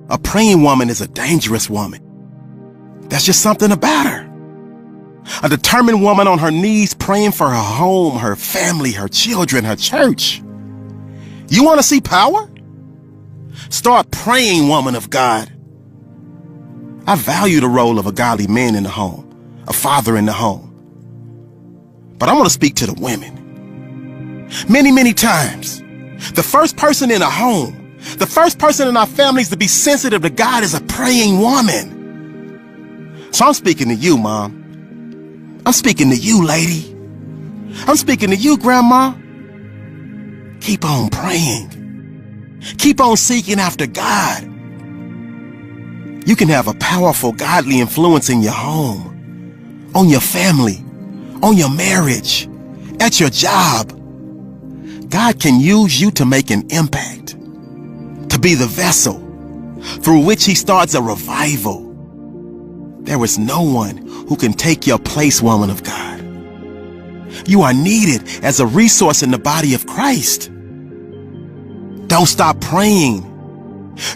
A praying woman is a dangerous woman. That's just something about her. A determined woman on her knees praying for her home, her family, her children, her church. You want to see power? Start praying, woman of God. I value the role of a godly man in the home, a father in the home. But I want to speak to the women. Many times, the first person in a home, the first person in our families to be sensitive to God is a praying woman. So I'm speaking to you, Mom. I'm speaking to you, lady. I'm speaking to you, Grandma. Keep on praying. Keep on seeking after God. You can have a powerful, godly influence in your home, on your family, on your marriage, at your job. God can use you to make an impact, to be the vessel through which he starts a revival. There is no one who can take your place, woman of God. You are needed as a resource in the body of Christ. Don't stop praying.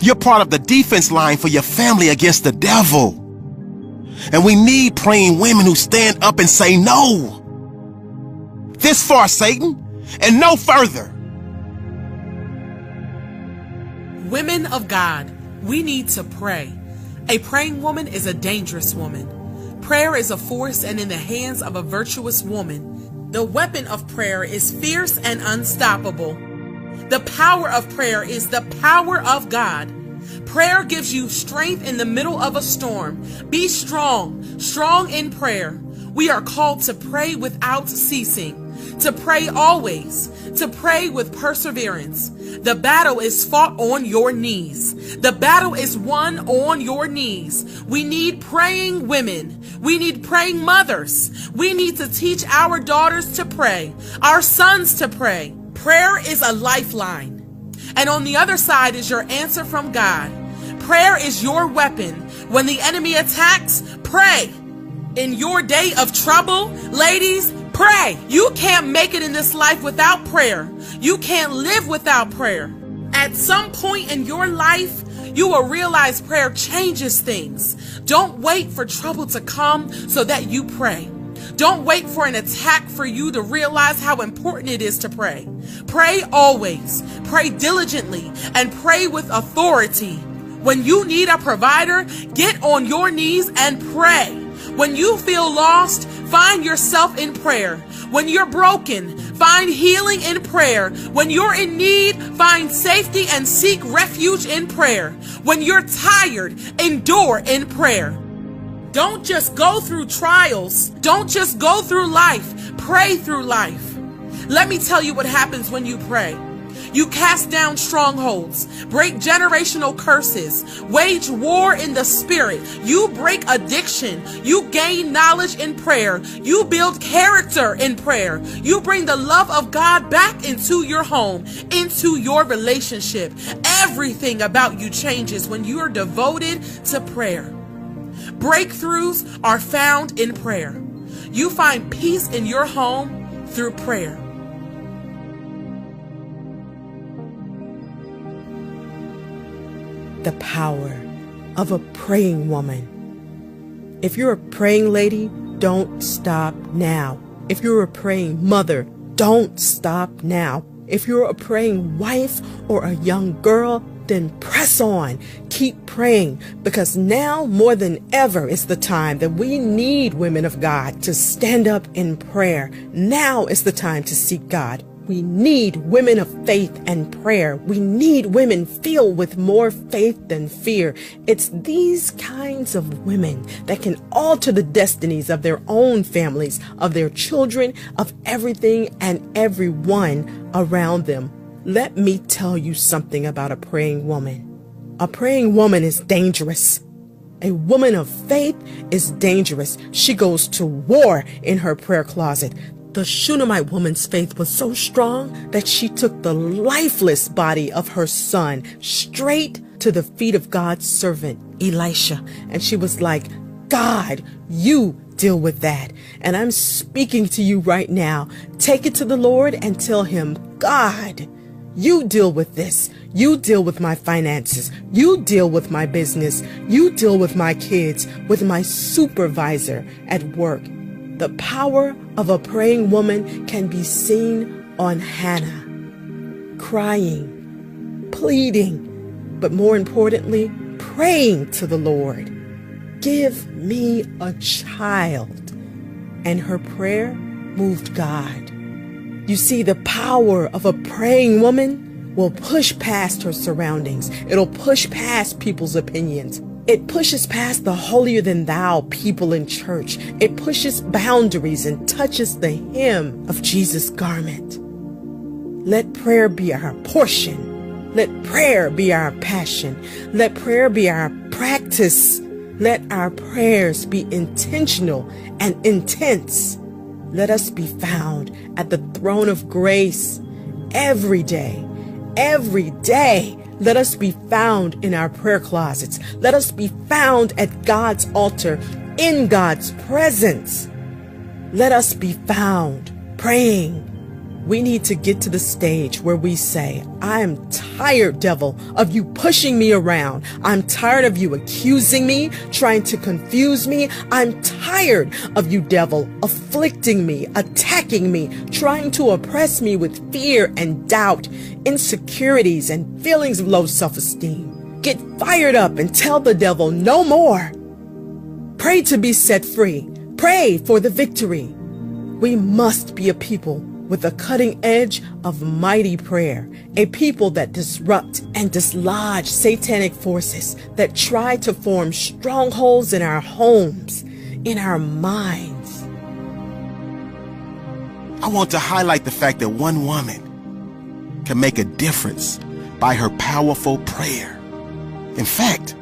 You're part of the defense line for your family against the devil. And we need praying women who stand up and say no. This far, Satan, and no further. Women of God, we need to pray. A praying woman is a dangerous woman. Prayer is a force and in the hands of a virtuous woman. The weapon of prayer is fierce and unstoppable. The power of prayer is the power of God. Prayer gives you strength in the middle of a storm. Be strong, strong in prayer. We are called to pray without ceasing, to pray always, to pray with perseverance. The battle is fought on your knees. The battle is won on your knees. We need praying women. We need praying mothers. We need to teach our daughters to pray, our sons to pray. Prayer is a lifeline. And on the other side is your answer from God. Prayer is your weapon. When the enemy attacks, pray. In your day of trouble, ladies, pray. You can't make it in this life without prayer. You can't live without prayer. At some point in your life, you will realize prayer changes things. Don't wait for trouble to come so that you pray. Don't wait for an attack for you to realize how important it is to pray. Pray always, pray diligently, and pray with authority. When you need a provider, get on your knees and pray. When you feel lost, find yourself in prayer. When you're broken, find healing in prayer. When you're in need, find safety and seek refuge in prayer. When you're tired, endure in prayer. Don't just go through trials. Don't just go through life. Pray through life. Let me tell you what happens when you pray. You cast down strongholds, break generational curses, wage war in the spirit. You break addiction. You gain knowledge in prayer. You build character in prayer. You bring the love of God back into your home, into your relationship. Everything about you changes when you are devoted to prayer. Breakthroughs are found in prayer. You find peace in your home through prayer. The power of a praying woman. If you're a praying lady, don't stop now. If you're a praying mother, don't stop now. If you're a praying wife or a young girl, then press on. Keep praying, because now more than ever is the time that we need women of God to stand up in prayer. Now is the time to seek God. We need women of faith and prayer. We need women filled with more faith than fear. It's these kinds of women that can alter the destinies of their own families, of their children, of everything and everyone around them. Let me tell you something about a praying woman. A praying woman is dangerous. A woman of faith is dangerous. She goes to war in her prayer closet. The Shunammite woman's faith was so strong that she took the lifeless body of her son straight to the feet of God's servant, Elisha. And she was like, God, you deal with that. And I'm speaking to you right now. Take it to the Lord and tell him, God, You deal with this. You deal with my finances. You deal with my business. You deal with my kids, with my supervisor at work. The power of a praying woman can be seen on Hannah, crying, pleading, but more importantly, praying to the Lord. Give me a child. And her prayer moved God. You see, the power of a praying woman will push past her surroundings. It'll push past people's opinions. It pushes past the holier than thou people in church. It pushes boundaries and touches the hem of Jesus' garment. Let prayer be our portion. Let prayer be our passion. Let prayer be our practice. Let our prayers be intentional and intense. Let us be found at the throne of grace every day. Every day. Let us be found in our prayer closets. Let us be found at God's altar, in God's presence. Let us be found praying. We need to get to the stage where we say, I am tired, devil, of you pushing me around. I'm tired of you accusing me, trying to confuse me. I'm tired of you, devil, afflicting me, attacking me, trying to oppress me with fear and doubt, insecurities and feelings of low self-esteem. Get fired up and tell the devil no more. Pray to be set free. Pray for the victory. We must be a people with a cutting edge of mighty prayer, a people that disrupt and dislodge satanic forces that try to form strongholds in our homes, in our minds. I want to highlight the fact that one woman can make a difference by her powerful prayer. In fact,